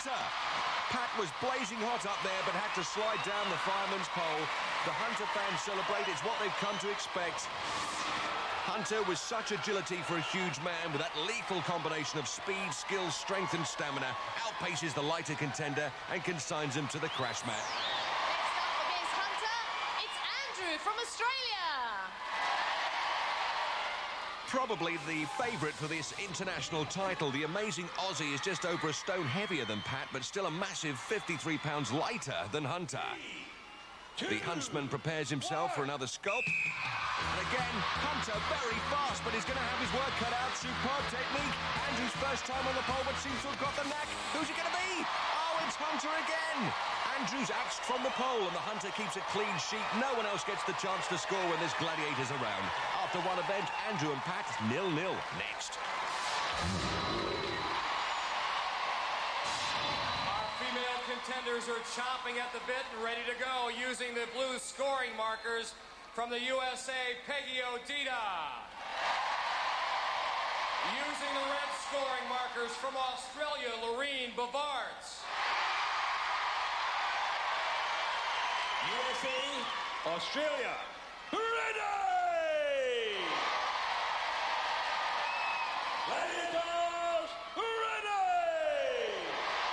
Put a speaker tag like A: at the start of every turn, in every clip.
A: Hunter. Pat was blazing hot up there, but had to slide down the fireman's pole. The Hunter fans celebrate. It's what they've come to expect. Hunter, with such agility for a huge man, with that lethal combination of speed, skill, strength and stamina, outpaces the lighter contender and consigns him to the crash mat.
B: Next up against Hunter, it's Andrew from Australia.
A: Probably the favourite for this international title. The amazing Aussie is just over a stone heavier than Pat, but still a massive 53 pounds lighter than Hunter. The huntsman prepares himself for another sculpt. And again, Hunter very fast, but he's going to have his work cut out. Superb technique. Andrew's first time on the pole, but seems to have got the knack. Who's it going to be? Oh, it's Hunter again. Andrew's axed from the pole, and the Hunter keeps a clean sheet. No one else gets the chance to score when this Gladiator's around. After one event, Andrew and Pat 0-0. Next.
C: Contenders are chomping at the bit and ready to go using the blue scoring markers from the USA, Peggy Odita. Using the red scoring markers from Australia, Loreen Bavarts.
D: USA, Australia, ready! Gladiators, ready!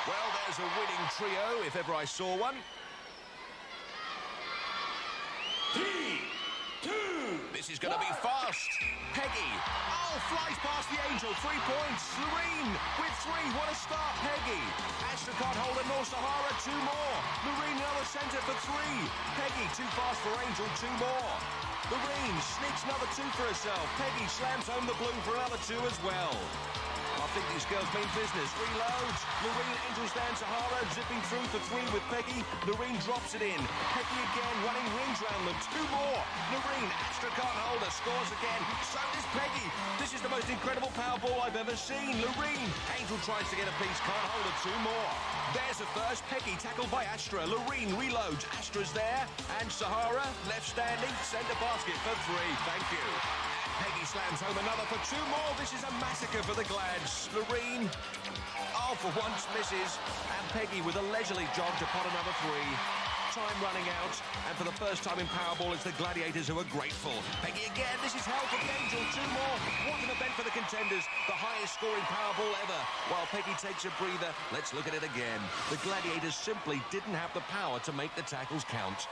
A: Well, there's a winning trio, if ever I saw one.
D: 3, 2,
A: This is going to be fast. Peggy. Oh, flies past the Angel. 3 points. Loreen with 3. What a start, Peggy. Astra can't hold a North Sahara. 2 more. Loreen another centre for 3. Peggy too fast for Angel. 2 more. Loreen sneaks another 2 for herself. Peggy slams home the blue for another 2 as well. I think these girls mean business. Reloads. Loreen, Angel stands Sahara, zipping through for 3 with Peggy. Loreen drops it in. Peggy again, running rings round them. 2 more. Loreen, Astra can't hold her, scores again. So does Peggy. This is the most incredible Powerball I've ever seen. Loreen, Angel tries to get a piece, can't hold her. 2 more. There's a first. Peggy tackled by Astra. Loreen reloads. Astra's there. And Sahara, left standing, centre basket for 3. Thank you. Peggy slams home another for 2 more. This is a massacre for the Glads. Loreen, oh, for once misses. And Peggy with a leisurely jog to pot another 3. Time running out. And for the first time in Powerball, it's the Gladiators who are grateful. Peggy again. This is hell for the Angel. 2 more. What an event for the contenders. The highest scoring Powerball ever. While Peggy takes a breather, let's look at it again. The Gladiators simply didn't have the power to make the tackles count.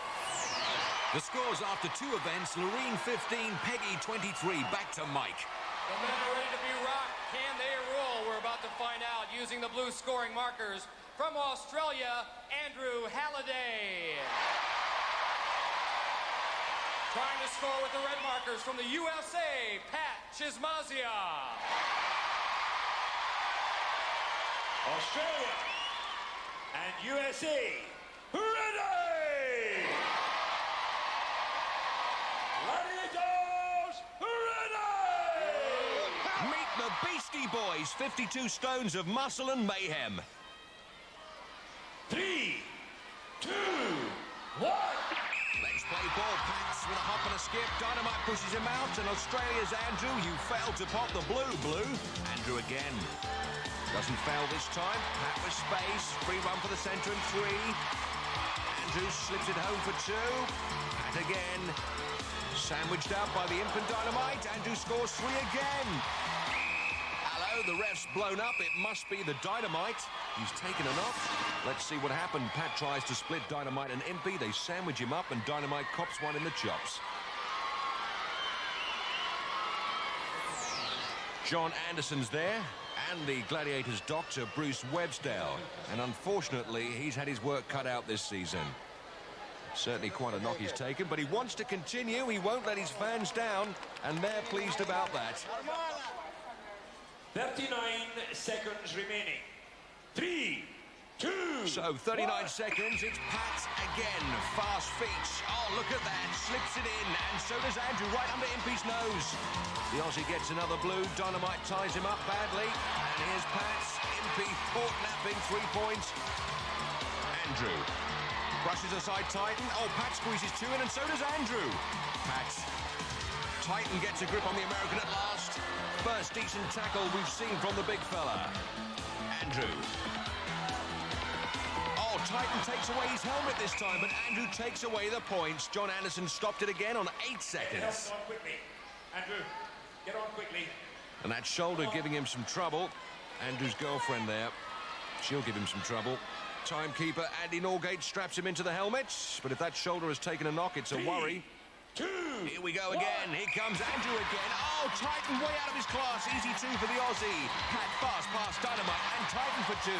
A: The scores after 2 events, Loreen 15, Peggy 23. Back to Mike.
C: The men are ready to be rocked. Can they roll? We're about to find out using the blue scoring markers from Australia, Andrew Halliday. Trying to score with the red markers from the USA, Pat Chismazia.
D: Australia and USA, ready! Gladiators, ready!
A: Meet the Beastie Boys, 52 stones of muscle and mayhem.
D: 3, 2, 1.
A: Let's play ball, Pats, with a hop and a skip. Dynamite pushes him out, and Australia's Andrew, you failed to pop the blue. Andrew again. Doesn't foul this time. Pat with space. Free run for the centre and 3. Andrew slips it home for 2. Pat again. Sandwiched out by the infant Dynamite. Andrew scores 3 again. Hello, the ref's blown up. It must be the Dynamite. He's taken a knock. Let's see what happened. Pat tries to split Dynamite and Impy. They sandwich him up, and Dynamite cops one in the chops. John Anderson's there, and the Gladiators' doctor, Bruce Websdale. And unfortunately, he's had his work cut out this season. Certainly quite a knock he's taken, but he wants to continue. He won't let his fans down, and they're pleased about that.
D: 39 seconds remaining. 3, 2.
A: So 39 seconds, it's Pat again. Fast feet. Oh, look at that. Slips it in, and so does Andrew right under Impy's nose. The Aussie gets another blue. Dynamite ties him up badly. And here's Pat. Impy caught napping. 3 points. Andrew brushes aside Titan. Oh, Pat squeezes 2 in, and so does Andrew. Pat. Titan gets a grip on the American at last. First decent tackle we've seen from the big fella. Andrew. Titan takes away his helmet this time, but Andrew takes away the points. John Anderson stopped it again on 8 seconds.
D: Get on quickly. Andrew, get on quickly.
A: And that shoulder giving him some trouble. Andrew's girlfriend there. She'll give him some trouble. Timekeeper Andy Norgate straps him into the helmet, but if that shoulder has taken a knock, it's a worry.
D: 2.
A: Here we go again. Here comes Andrew again. Oh, Titan way out of his class. Easy 2 for the Aussie. Pat fast past Dynamite and Titan for 2.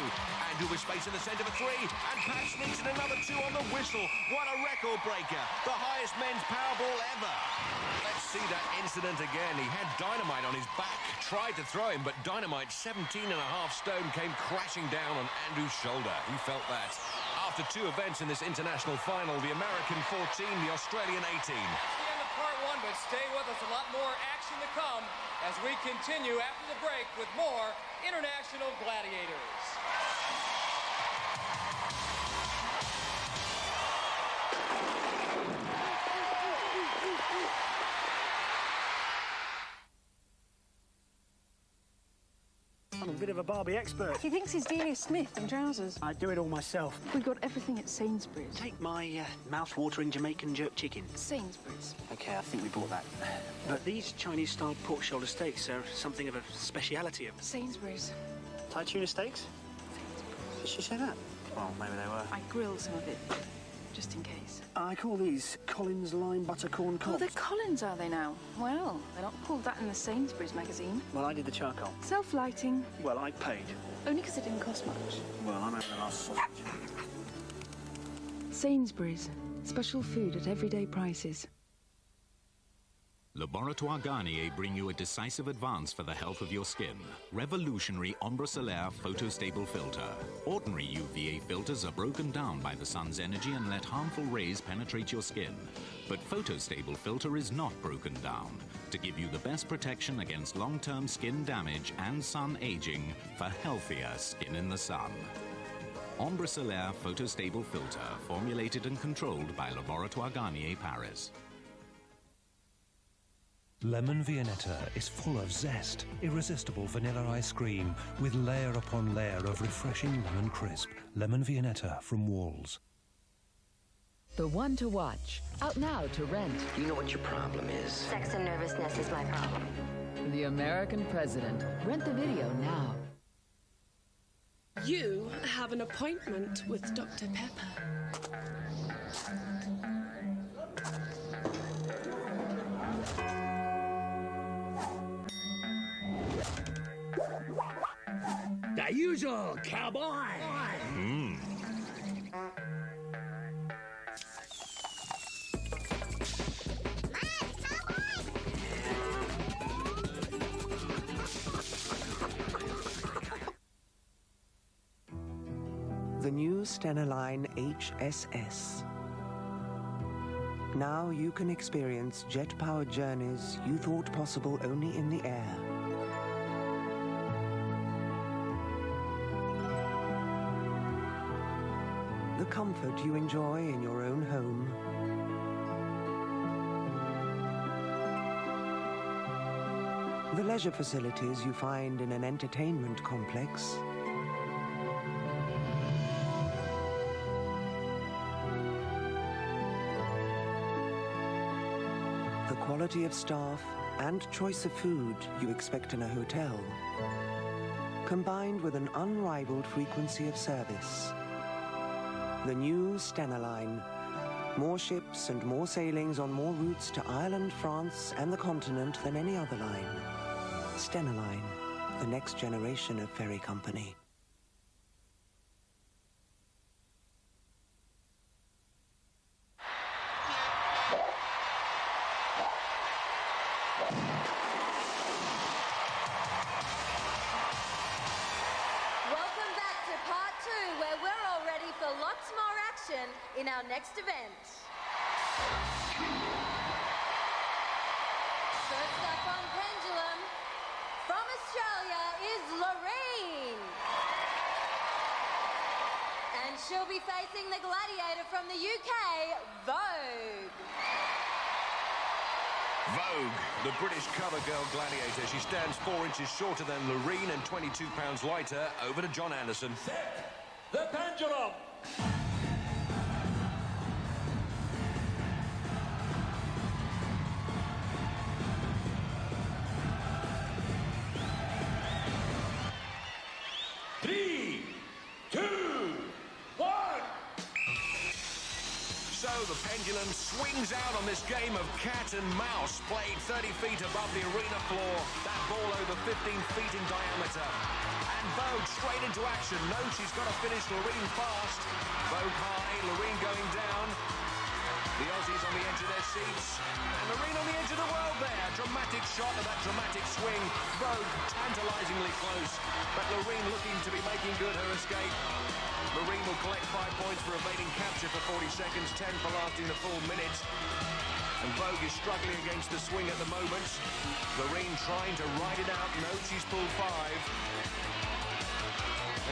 A: Andrew with space in the centre for 3. And Pat sneaks in another 2 on the whistle. What a record breaker. The highest men's Powerball ever. Let's see that incident again. He had Dynamite on his back. Tried to throw him, but Dynamite, 17.5 stone, came crashing down on Andrew's shoulder. He felt that. After 2 events in this international final, the American 14, the Australian 18.
C: That's the end of part 1, but stay with us. A lot more action to come as we continue after the break with more International Gladiators.
E: I'm a bit of a Barbie expert.
F: He thinks he's Delia Smith in trousers.
E: I do it all myself.
F: We've got everything at Sainsbury's.
E: Take my mouth-watering Jamaican jerk chicken.
F: Sainsbury's.
E: Okay, I think we bought that. But these Chinese-style pork shoulder steaks are something of a speciality of...
F: Sainsbury's.
E: Thai tuna steaks? Did she say that? Oh, maybe they were.
F: I grilled some of it, just in case.
E: I call these Collins lime buttercorn
F: Oh,
E: cobs.
F: they're Collins, are they now? Well, they're not called that in the Sainsbury's magazine.
E: Well, I did the charcoal.
F: Self-lighting.
E: Well, I paid.
F: Only because it didn't cost much.
E: Well, I'm having the last sausage.
F: Sainsbury's. Special food at everyday prices.
G: Laboratoire Garnier bring you a decisive advance for the health of your skin. Revolutionary Ombre Solaire Photostable Filter. Ordinary UVA filters are broken down by the sun's energy and let harmful rays penetrate your skin. But Photostable Filter is not broken down to give you the best protection against long-term skin damage and sun aging for healthier skin in the sun. Ombre Solaire Photostable Filter, formulated and controlled by Laboratoire Garnier, Paris.
H: Lemon Viennetta is full of zest, irresistible vanilla ice cream with layer upon layer of refreshing lemon crisp. Lemon Viennetta from Walls.
I: The one to watch. Out now to rent.
J: You know what your problem is?
K: Sex and nervousness is my problem.
I: The American President. Rent the video now.
L: You have an appointment with Dr. Pepper.
E: The usual, cowboy!
M: The new Stena Line HSS. Now you can experience jet-powered journeys you thought possible only in the air. The comfort you enjoy in your own home. The leisure facilities you find in an entertainment complex. The quality of staff and choice of food you expect in a hotel, combined with an unrivaled frequency of service. The new Stena Line. More ships and more sailings on more routes to Ireland, France, and the continent than any other line. Stena Line, the next generation of ferry company.
K: Welcome back to part 2, where we're all ready for lots more action in our next event. First up on Pendulum, from Australia is Lorraine. And she'll be facing the gladiator from the UK, Vogue.
A: Vogue, the British cover girl gladiator. She stands 4 inches shorter than Loreen and 22 pounds lighter. Over to John Anderson.
D: Set the pendulum! 3, 2, 1.
A: So the pendulum swings out on this game of cat and mouse, played 30 feet above the arena floor. That ball over 15 feet in diameter. And Vogue straight into action. Knows she's got to finish Loreen fast. Vogue high, Loreen going down. The Aussies on the edge of their seats. And Loreen on the edge of the world there. Dramatic shot of that dramatic swing. Vogue tantalizingly close. But Loreen looking to be making good her escape. Loreen will collect 5 points for evading capture for 40 seconds, 10 for lasting the full minute. And Vogue is struggling against the swing at the moment. Loreen trying to ride it out. Knows she's pulled 5.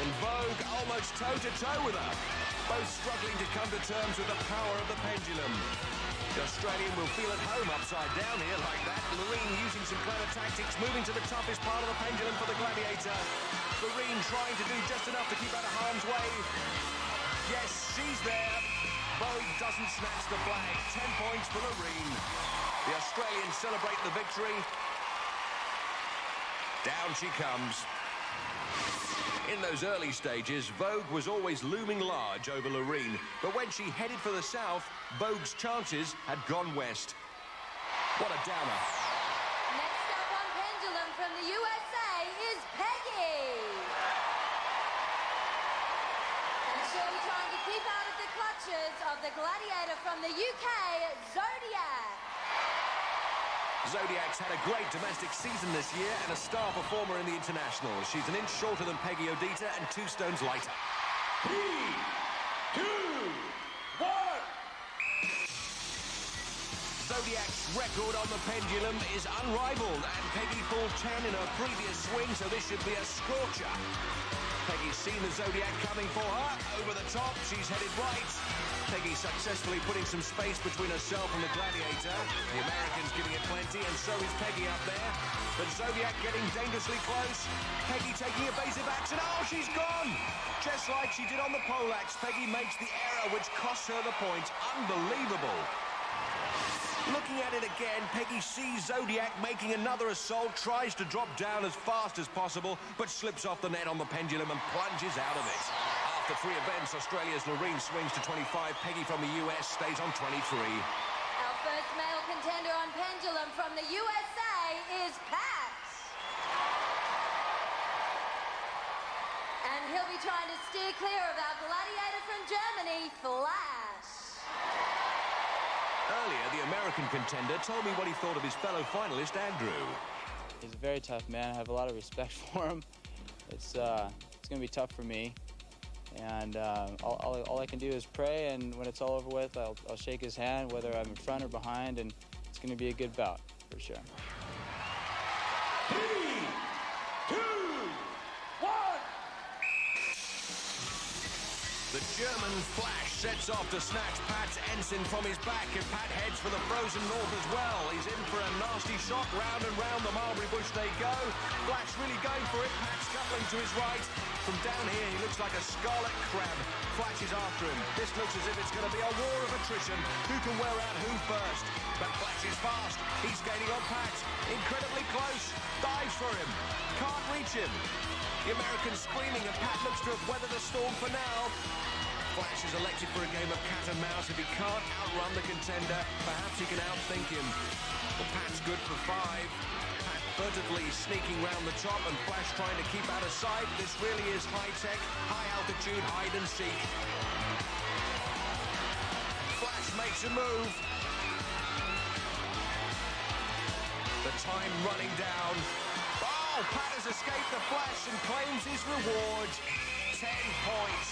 A: And Vogue almost toe-to-toe with her. Both struggling to come to terms with the power of the pendulum. The Australian will feel at home upside down here like that. Loreen using some clever tactics, moving to the toughest part of the pendulum for the Gladiator. Loreen trying to do just enough to keep out of harm's way. Yes, she's there. Vogue doesn't snatch the flag. 10 points for Loreen. The Australians celebrate the victory. Down she comes. In those early stages, Vogue was always looming large over Loreen, but when she headed for the south, Vogue's chances had gone west. What a downer.
K: Next up on pendulum from the USA is Peggy. And she'll be trying to keep out of the clutches of the Gladiator from the UK, Zodiac.
A: Zodiac's had a great domestic season this year and a star performer in the international. She's an inch shorter than Peggy Odita and 2 stones lighter.
D: 3, 2, 1.
A: Zodiac's record on the pendulum is unrivaled, and Peggy pulled 10 in her previous swing, so this should be a scorcher. Peggy's seen the Zodiac coming for her. Over the top, she's headed right. Peggy successfully putting some space between herself and the Gladiator. The American's giving it plenty, and so is Peggy up there. But Zodiac getting dangerously close. Peggy taking evasive action. Oh, she's gone! Just like she did on the poleaxe, Peggy makes the error which costs her the point. Unbelievable. Looking at it again, Peggy sees Zodiac making another assault, tries to drop down as fast as possible, but slips off the net on the pendulum and plunges out of it. After 3 events, Australia's Loreen swings to 25. Peggy from the US stays on 23.
K: Our first male contender on pendulum from the USA is Pat. And he'll be trying to steer clear of our Gladiator from Germany, Flash.
A: Earlier, the American contender told me what he thought of his fellow finalist, Andrew.
J: He's a very tough man. I have a lot of respect for him. It's going to be tough for me. And all I can do is pray, and when it's all over with, I'll shake his hand, whether I'm in front or behind, and it's going to be a good bout, for sure.
D: 3, 2, 1.
A: The German Flash sets off to snatch Pat's ensign from his back, and Pat heads for the frozen north as well. He's in for a nasty shot. Round and round the mulberry bush they go. Flash really going for it. Pat scuttling to his right. From down here, he looks like a scarlet crab. Flash is after him. This looks as if it's going to be a war of attrition. Who can wear out who first? But Flash is fast. He's gaining on Pat. Incredibly close. Dives for him. Can't reach him. The American's screaming, and Pat looks to have weathered the storm for now. Flash is elected for a game of cat and mouse. If he can't outrun the contender, perhaps he can outthink him. But Pat's good for 5. Pat furtively sneaking round the top, and Flash trying to keep out of sight. This really is high-tech, high-altitude, hide-and-seek. Flash makes a move. The time running down. Oh, Pat has escaped the Flash and claims his reward. 10 points.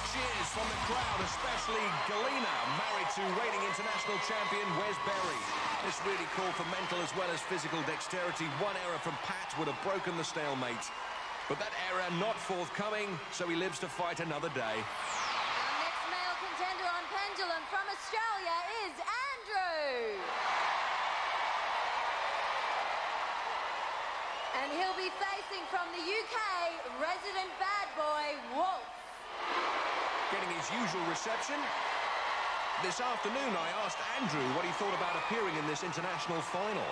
A: Cheers from the crowd, especially Galena, married to reigning international champion Wes Berry. This really called for mental as well as physical dexterity. One error from Pat would have broken the stalemate. But that error not forthcoming, so he lives to fight another day.
K: Our next male contender on pendulum from Australia is Andrew. And he'll be facing from the UK, resident bad boy, Wolf.
A: Getting his usual reception. This afternoon, I asked Andrew what he thought about appearing in this international final.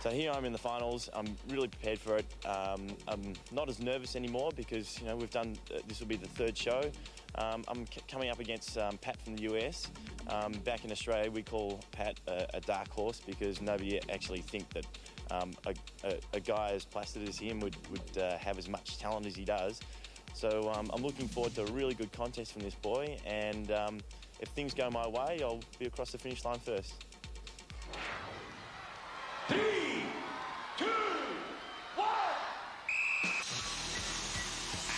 N: So here I'm in the finals. I'm really prepared for it. I'm not as nervous anymore because, you know, we've done, this will be the third show. I'm coming up against Pat from the US. Back in Australia, we call Pat a dark horse because nobody actually think that a guy as placid as him would have as much talent as he does. So I'm looking forward to a really good contest from this boy, and if things go my way, I'll be across the finish line first.
D: 3, 2, 1.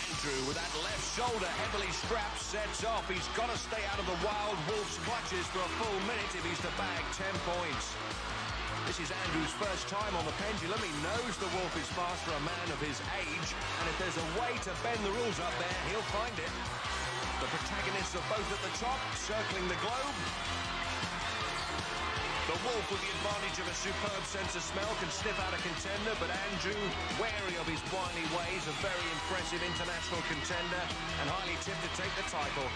A: Andrew, with that left shoulder heavily strapped, sets off. He's got to stay out of the Wild Wolf's clutches for a full minute if he's to bag 10 points. This is Andrew's first time on the pendulum. He knows the Wolf is fast for a man of his age, and if there's a way to bend the rules up there, he'll find it. The protagonists are both at the top, circling the globe. The Wolf, with the advantage of a superb sense of smell, can sniff out a contender, but Andrew, wary of his wily ways, a very impressive international contender and highly tipped to take the title.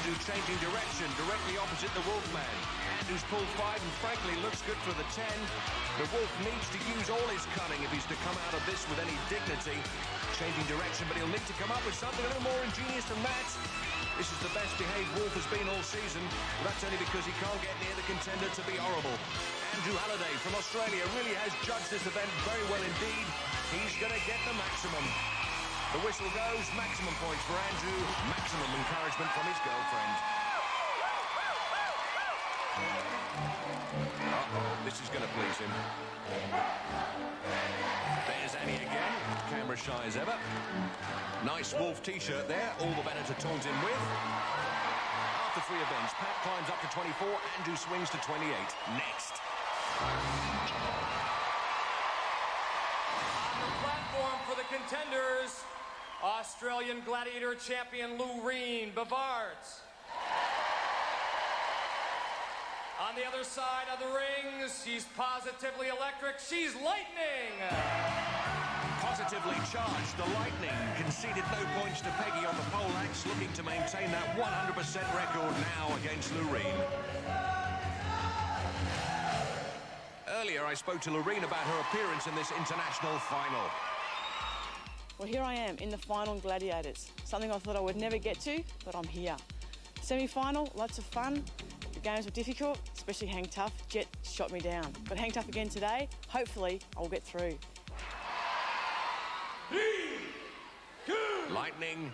A: Andrew changing direction, directly opposite the Wolfman. Andrew's pulled 5 and frankly looks good for the 10. The Wolf needs to use all his cunning if he's to come out of this with any dignity. Changing direction, but he'll need to come up with something a little more ingenious than that. This is the best behaved Wolf has been all season. But that's only because he can't get near the contender to be horrible. Andrew Halliday from Australia really has judged this event very well indeed. He's going to get the maximum. The whistle goes, maximum points for Andrew, maximum encouragement from his girlfriend. Uh-oh, this is going to please him. There's Annie again, camera shy as ever. Nice Wolf t-shirt there, all the better to taunt him with. After 3 events, Pat climbs up to 24, Andrew swings to 28. Next.
C: On the platform for the contenders, Australian Gladiator champion Loreen Bavards. On the other side of the rings, she's positively electric. She's lightning.
A: Positively charged, the Lightning conceded no points to Peggy on the pole axe, looking to maintain that 100% record now against Loreen. Earlier, I spoke to Loreen about her appearance in this international final.
O: Well, here I am in the final Gladiators. Something I thought I would never get to, but I'm here. Semi-final, lots of fun. The games were difficult, especially Hang Tough. Jet shot me down. But Hang Tough again today. Hopefully, I'll get through.
D: 3, 2,
A: Lightning,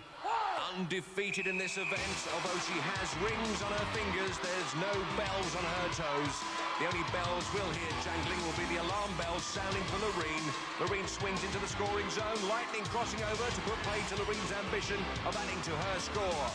A: undefeated in this event. Although she has rings on her fingers, there's no bells on her toes. The only bells we'll hear jangling will be the alarm bells sounding for Loreen. Loreen swings into the scoring zone. Lightning crossing over to put play to Loreen's ambition of adding to her score.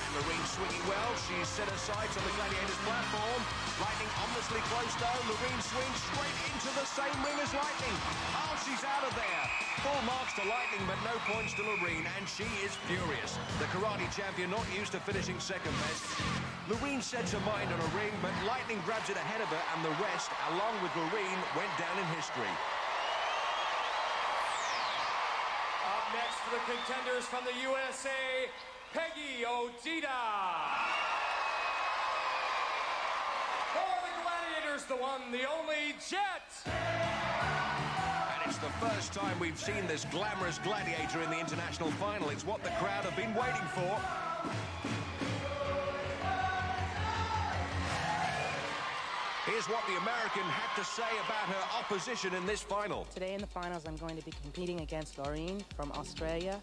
A: Loreen swinging well. She's set her sights on the Gladiators platform. Lightning ominously close though. Loreen swings straight into the same ring as Lightning. Oh, she's out of there. Full marks to Lightning, but no points to Loreen, and she is furious. The karate champion not used to finishing second best. Loreen sets her mind on a ring, but Lightning grabs it ahead of her, and the rest, along with Loreen, went down in history.
C: Up next for the contenders from the USA, Peggy Odita. For the Gladiators, the one, the only Jet.
A: And it's the first time we've seen this glamorous gladiator in the international final. It's what the crowd have been waiting for. Here's what the American had to say about her opposition in this final.
P: Today in the finals, I'm going to be competing against Loreen from Australia.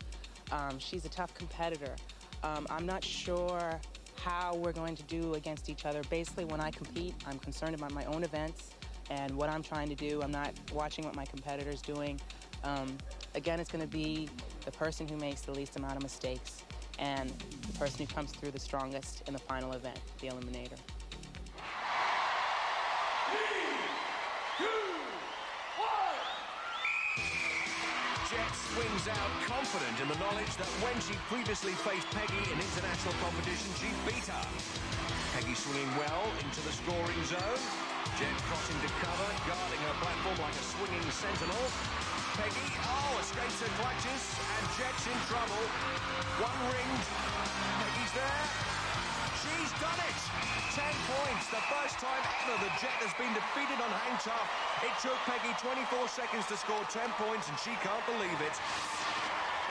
P: She's a tough competitor. I'm not sure how we're going to do against each other. Basically, when I compete, I'm concerned about my own events and what I'm trying to do. I'm not watching what my competitor's doing. Again, it's going to be the person who makes the least amount of mistakes and the person who comes through the strongest in the final event, the eliminator.
D: 3, 2, 1.
A: Jet swings out confident in the knowledge that when she previously faced Peggy in international competition, she beat her. Peggy swinging well into the scoring zone. Jet crossing to cover, guarding her platform like a swinging sentinel. Peggy, escapes her clutches, and Jet's in trouble. One ring. Peggy's there. she's done it! 10 points, the first time ever the Jet has been defeated on Hang Tough. It took Peggy 24 seconds to score 10 points, and she can't believe it.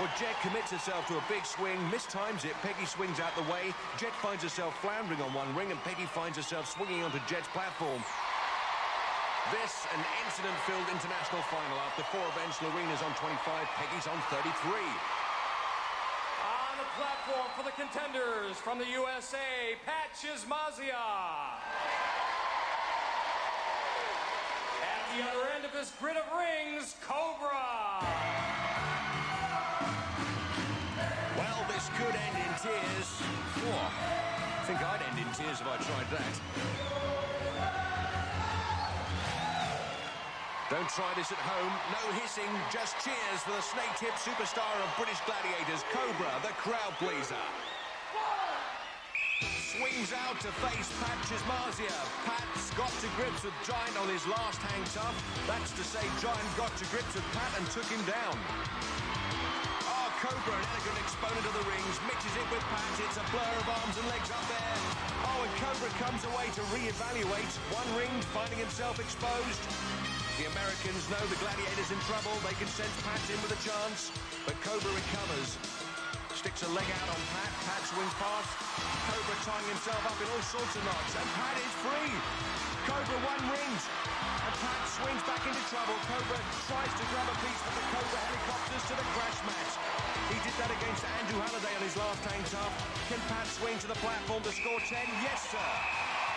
A: Well, Jet commits herself to a big swing, mistimes it, Peggy swings out the way, Jet finds herself floundering on one ring, and Peggy finds herself swinging onto Jet's platform. This, an incident-filled international final. After 4 events, Lorena's on 25, Peggy's on 33.
C: On the platform for the contenders from the USA, Pat Chizmazia. At the other end of this grid of rings, Cobra.
A: Well, this could end in tears. Oh, I think I'd end in tears if I tried that. Don't try this at home. No hissing, just cheers for the snake-tipped superstar of British Gladiators, Cobra, the crowd pleaser. Swings out to face Pat Chizmazia. Pat's got to grips with Giant on his last Hang Tough. That's to say Giant got to grips with Pat and took him down. Oh, Cobra, an elegant exponent of the rings, mixes it with Pat. It's a blur of arms and legs up there. Oh, and Cobra comes away to re-evaluate. One ring, finding himself exposed. The Americans know the Gladiators in trouble. They can sense Pat's in with a chance. But Cobra recovers. Sticks a leg out on Pat. Pat swings past. Cobra tying himself up in all sorts of knots. And Pat is free. Cobra 1 rings. And Pat swings back into trouble. Cobra tries to grab a piece, but the Cobra helicopters to the crash mat. He did that against Andrew Halliday on his last Hang Tough. Can Pat swing to the platform to score 10? Yes, sir.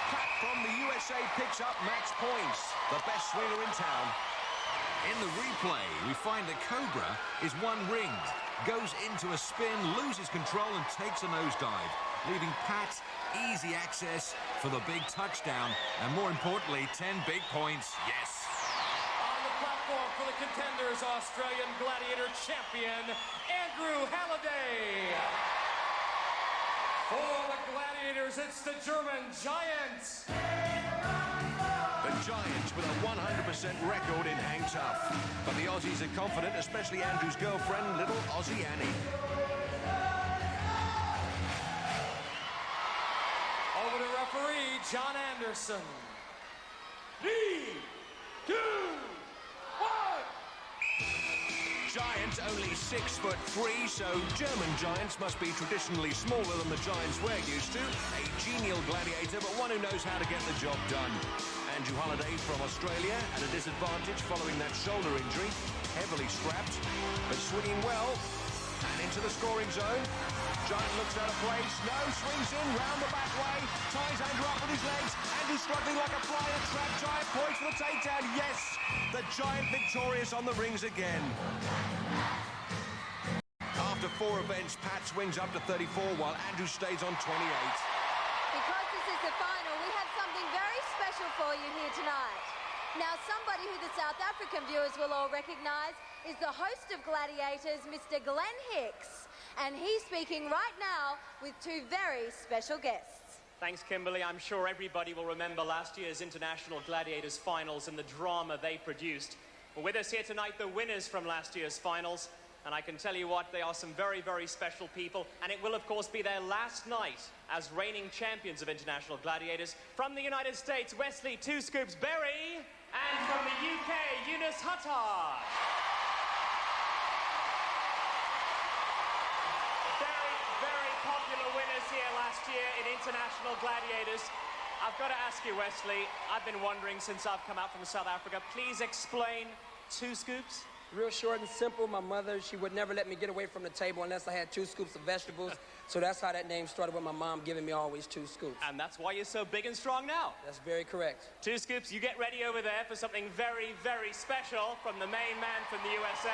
A: Pat from the USA picks up match points. The best swinger in town.
G: In the replay, we find that Cobra is 1 ringed, goes into a spin, loses control and takes a nosedive, leaving Pat easy access for the big touchdown and, more importantly, 10 big points. Yes.
C: On the platform for the contenders, Australian Gladiator champion, Andrew Halliday. For the Gladiators, it's the German Giant.
A: The Giants with a 100% record in Hang Tough. But the Aussies are confident, especially Andrew's girlfriend, little Aussie Annie.
C: Over to referee, John Anderson.
D: 3, 2, 1.
A: Giant only 6'3", so German Giants must be traditionally smaller than the Giants we're used to. A genial gladiator, but one who knows how to get the job done. Andrew Halliday from Australia at a disadvantage following that shoulder injury. Heavily strapped, but swinging well. And into the scoring zone. Giant looks out of place. No, swings in, round the back way. Ties Andrew up with his legs. Andrew struggling like a fly in a trap. Giant points for the takedown. Yes, the Giant victorious on the rings again. After 4 events, Pat swings up to 34 while Andrew stays on 28.
K: Because this is the final, we have something very special for you here tonight. Now, somebody who the South African viewers will all recognise is the host of Gladiators, Mr. Glenn Hicks. And he's speaking right now with 2 very special guests.
Q: Thanks, Kimberly. I'm sure everybody will remember last year's International Gladiators finals and the drama they produced. Well, with us here tonight, the winners from last year's finals. And I can tell you what, they are some very, very special people. And it will, of course, be their last night as reigning champions of International Gladiators. From the United States, Wesley 2 Scoops Berry. And from the UK, Eunice Huttard. Very, very popular winners here last year in International Gladiators. I've got to ask you, Wesley, I've been wondering since I've come out from South Africa, please explain 2 Scoops.
R: Real short and simple. My mother, she would never let me get away from the table unless I had 2 scoops of vegetables. So that's how that name started, with my mom giving me always 2 scoops.
Q: And that's why you're so big and strong now.
R: That's very correct.
Q: 2 Scoops, you get ready over there for something very, very special from the main man from the USA.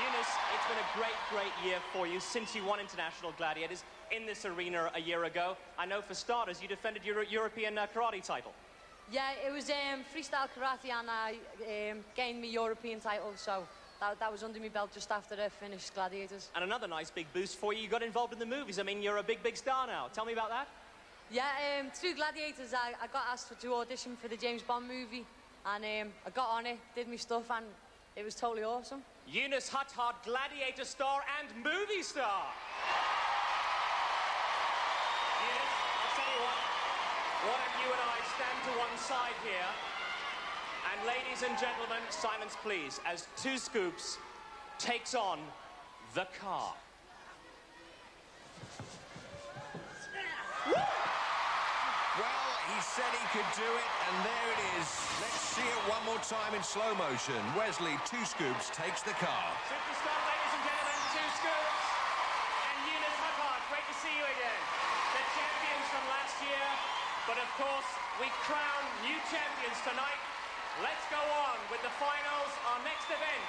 Q: Eunice, it's been a great, great year for you since you won International Gladiators in this arena a year ago. I know for starters, you defended your European karate title.
B: Yeah, it was freestyle karate, and I gained my European title, so that was under my belt just after I finished Gladiators.
Q: And another nice big boost for you, you got involved in the movies. I mean, you're a big, big star now. Tell me about that.
B: Yeah, through Gladiators, I got asked to audition for the James Bond movie, and I got on it, did my stuff, and it was totally awesome.
Q: Eunice Huttard, Gladiator star and movie star. you and I stand to one side here. And ladies and gentlemen, silence please, as Two Scoops takes on the car.
A: Well, he said he could do it, and there it is. Let's see it one more time in slow motion. Wesley, Two Scoops, takes the car.
Q: Superstar, ladies and gentlemen, Two Scoops and Eunice Hubbard. Great to see you again. The champions from last year, but of course, we crown new champions tonight. Let's go on with the finals, our next event.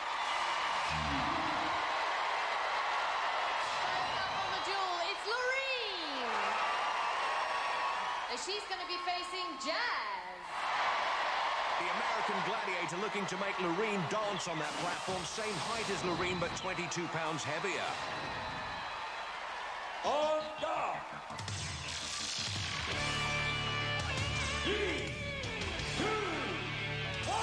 K: First up on the duel, it's Loreen. And she's going to be facing Jazz.
A: The American Gladiator looking to make Loreen dance on that platform. Same height as Loreen, but 22 pounds heavier.
D: On guard. 3, 2, 1.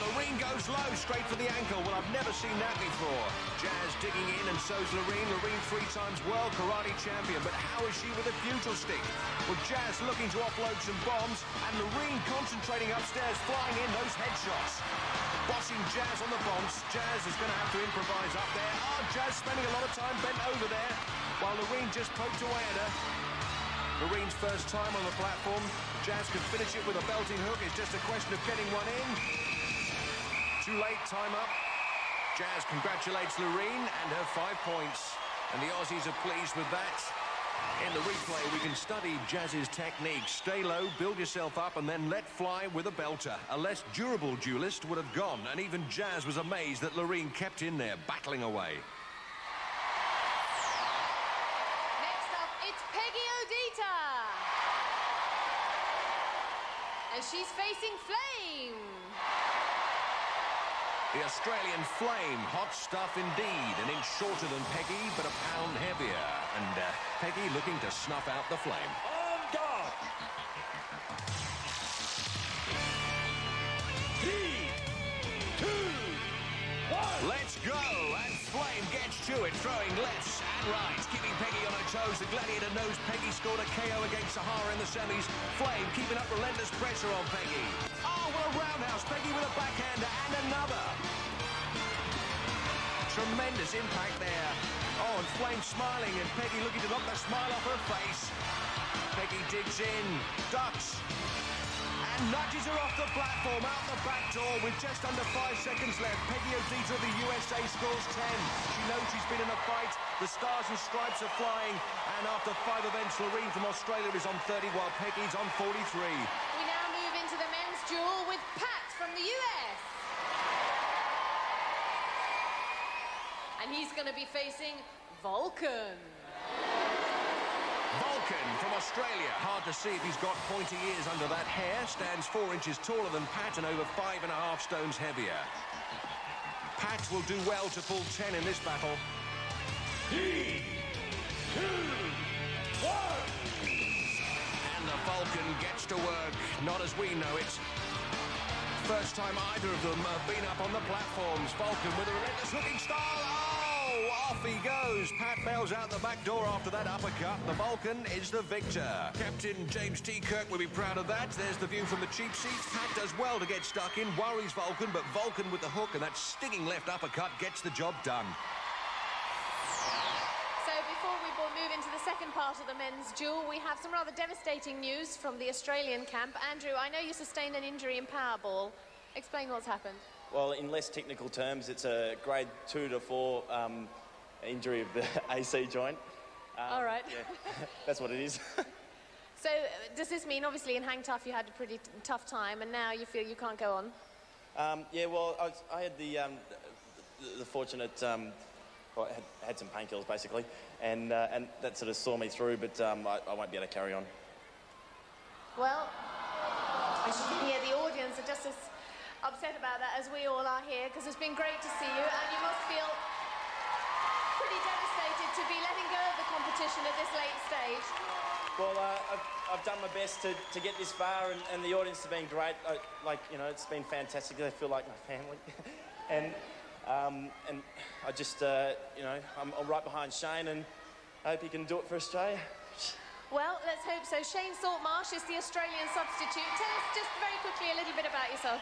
A: Loreen goes low, straight for the ankle. Well, I've never seen that before. Jazz digging in, and so's Loreen. Loreen, 3 times world karate champion. But how is she with a butyl stick? Well, Jazz looking to offload some bombs, and Loreen concentrating upstairs, flying in those headshots. Bossing Jazz on the bombs. Jazz is going to have to improvise up there. Oh, Jazz spending a lot of time bent over there, while Loreen just poked away at her. Loreen's first time on the platform. Jazz can finish it with a belting hook. It's just a question of getting one in. Too late, time up. Jazz congratulates Loreen and her 5 points. And the Aussies are pleased with that. In the replay, we can study Jazz's technique. Stay low, build yourself up, and then let fly with a belter. A less durable duelist would have gone, and even Jazz was amazed that Loreen kept in there, battling away.
K: Next up, it's Peggy Odita. And she's facing Flame.
A: The Australian Flame, hot stuff indeed. An inch shorter than Peggy, but a pound heavier. And Peggy looking to snuff out the Flame.
D: On guard. 3, 2, 1.
A: Let's go! And Flame gets to it, throwing lefts and rights, keeping Peggy on her toes. The Gladiator knows Peggy scored a KO against Sahara in the semis. Flame keeping up relentless pressure on Peggy. Oh, what a roundhouse. Peggy with a backhander and another. Tremendous impact there. Oh, and Flame smiling, and Peggy looking to knock the smile off her face. Peggy digs in, ducks, and nudges her off the platform, out the back door with just under 5 seconds left. Peggy Odita of the USA scores 10. She knows she's been in a fight. The stars and stripes are flying, and after 5 events, Loreen from Australia is on 30, while Peggy's on 43.
K: We now move into the men's duel with Pat from the US. And he's going to be facing Vulcan.
A: Vulcan from Australia. Hard to see if he's got pointy ears under that hair. Stands 4 inches taller than Pat and over 5.5 stones heavier. Pat will do well to pull 10 in this battle.
D: 3, 2, 1.
A: And the Vulcan gets to work, not as we know it. First time either of them have been up on the platforms. Vulcan with a relentless hooking style. Oh, off he goes. Pat bails out the back door after that uppercut. The Vulcan is the victor. Captain James T. Kirk will be proud of that. There's the view from the cheap seats. Pat does well to get stuck in, worries Vulcan, but Vulcan with the hook and that stinging left uppercut gets the job done.
K: So before we move into the second part of the men's duel, we have some rather devastating news from the Australian camp. Andrew, I know you sustained an injury in Powerball. Explain what's happened.
N: Well, in less technical terms, it's a grade 2 to 4 injury of the AC joint.
K: All right.
N: Yeah, that's what it is.
K: So does this mean, obviously, in Hang Tough you had a pretty tough time, and now you feel you can't go on?
N: Yeah, well, I had the fortunate... well, I had some painkillers, basically, and that sort of saw me through, but I won't be able to carry on.
K: Well, as you can hear, the audience are just as upset about that as we all are here, because it's been great to see you, and you must feel pretty devastated to be letting go of the competition at this late stage.
N: Well, I've done my best to get this far, and the audience has been great. It's been fantastic. They feel like my family. and I just, I'm right behind Shane, and I hope he can do it for Australia.
S: Well, let's hope so. Shane Saltmarsh is the Australian substitute. Tell us just very quickly a little bit about yourself.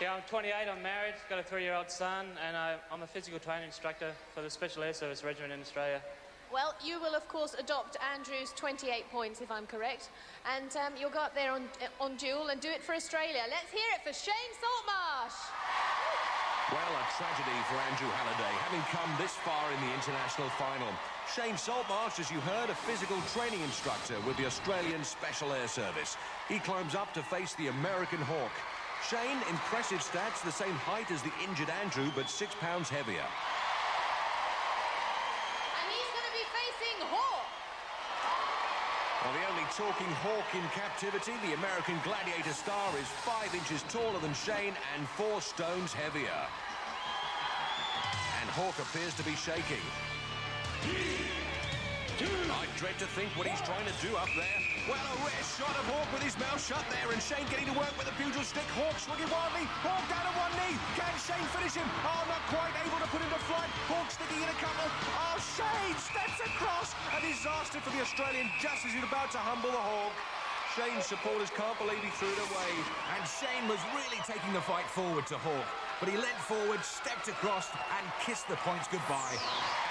T: Yeah, I'm 28, I'm married, got a 3-year-old son, and I'm a physical training instructor for the Special Air Service Regiment in Australia.
S: Well, you will, of course, adopt Andrew's 28 points, if I'm correct, and you'll go up there on duel and do it for Australia. Let's hear it for Shane Saltmarsh.
A: Well, a tragedy for Andrew Halliday, having come this far in the international final. Shane Saltmarsh, as you heard, a physical training instructor with the Australian Special Air Service. He climbs up to face the American Hawk. Shane, impressive stats, the same height as the injured Andrew, but 6 pounds heavier.
S: And he's going to be facing Hawk.
A: Well, the only talking Hawk in captivity, the American Gladiator star, is 5 inches taller than Shane and 4 stones heavier. And Hawk appears to be shaking. I dread to think what he's trying to do up there. Well, a rare shot of Hawk with his mouth shut there, and Shane getting to work with the pugil stick. Hawk swinging wildly. Hawk down on one knee. Can Shane finish him? Oh, not quite able to put him to flight. Hawk sticking in a couple. Oh, Shane steps across. A disaster for the Australian just as he's about to humble the Hawk. Shane's supporters can't believe he threw it away.
U: And Shane was really taking the fight forward to Hawk, but he leant forward, stepped across, and kissed the points goodbye.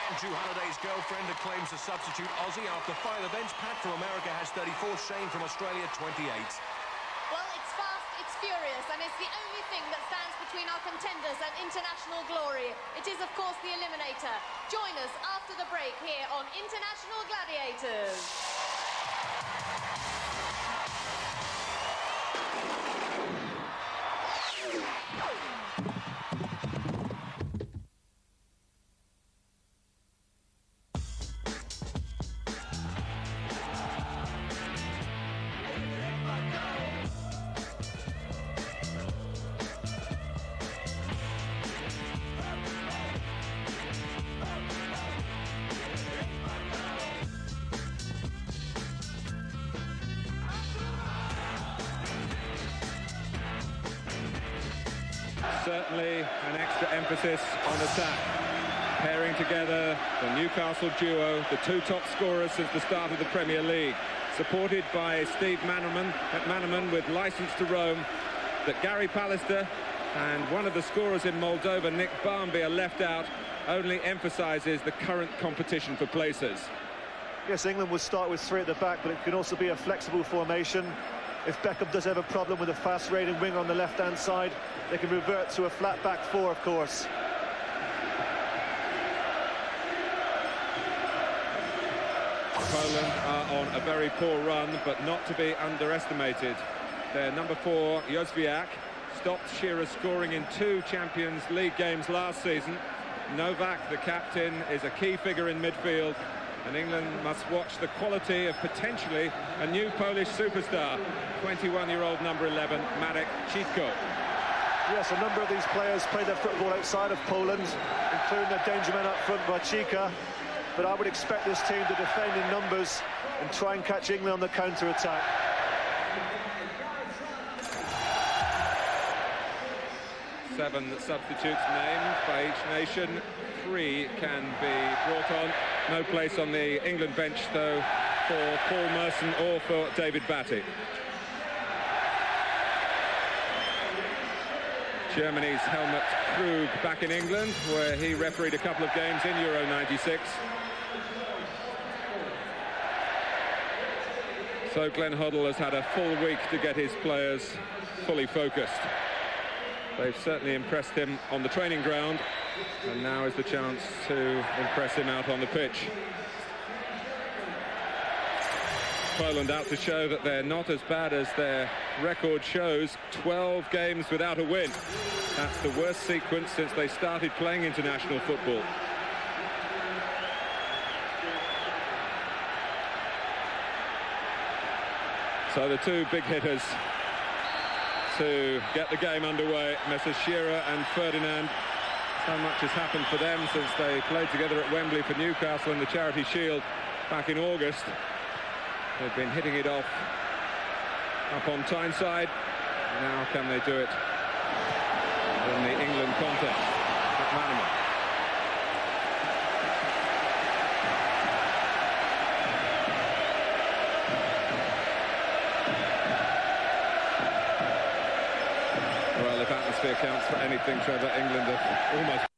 A: Andrew Halliday's girlfriend acclaims the substitute Aussie. After 5 events, Pat from America has 34, Shane from Australia 28.
S: Well, it's fast, it's furious, and it's the only thing that stands between our contenders and international glory. It is, of course, the Eliminator. Join us after the break here on International Gladiators.
V: Certainly an extra emphasis on attack. Pairing together the Newcastle duo, the 2 top scorers since the start of the Premier League. Supported by Steve Manneman with licence to roam. That Gary Pallister and one of the scorers in Moldova, Nick Barmby, are left out, only emphasises the current competition for places.
W: Yes, England will start with 3 at the back, but it can also be a flexible formation. If Beckham does have a problem with a fast-raiding winger on the left-hand side, they can revert to a flat back 4, of course.
V: Poland are on a very poor run, but not to be underestimated. Their number 4, Jóźwiak, stopped Shearer's scoring in 2 Champions League games last season. Novak, the captain, is a key figure in midfield, and England must watch the quality of potentially a new Polish superstar, 21-year-old number 11, Marek Citko.
W: Yes, a number of these players play their football outside of Poland, including their danger man up front, Wachika. But I would expect this team to defend in numbers and try and catch England on the counter-attack.
V: Seven substitutes named by each nation. 3 can be brought on. No place on the England bench, though, for Paul Merson or for David Batty. Germany's Helmut Krug back in England, where he refereed a couple of games in Euro '96. So Glenn Hoddle has had a full week to get his players fully focused. They've certainly impressed him on the training ground, and now is the chance to impress him out on the pitch. Poland out to show that they're not as bad as their record shows. 12 games without a win. That's the worst sequence since they started playing international football. So the 2 big hitters to get the game underway, Messrs Shearer and Ferdinand. So much has happened for them since they played together at Wembley for Newcastle in the Charity Shield back in August. They've been hitting it off up on Tyneside. Now can they do it in the England context? McManaman. geography accounts for anything, Trevor. England are almost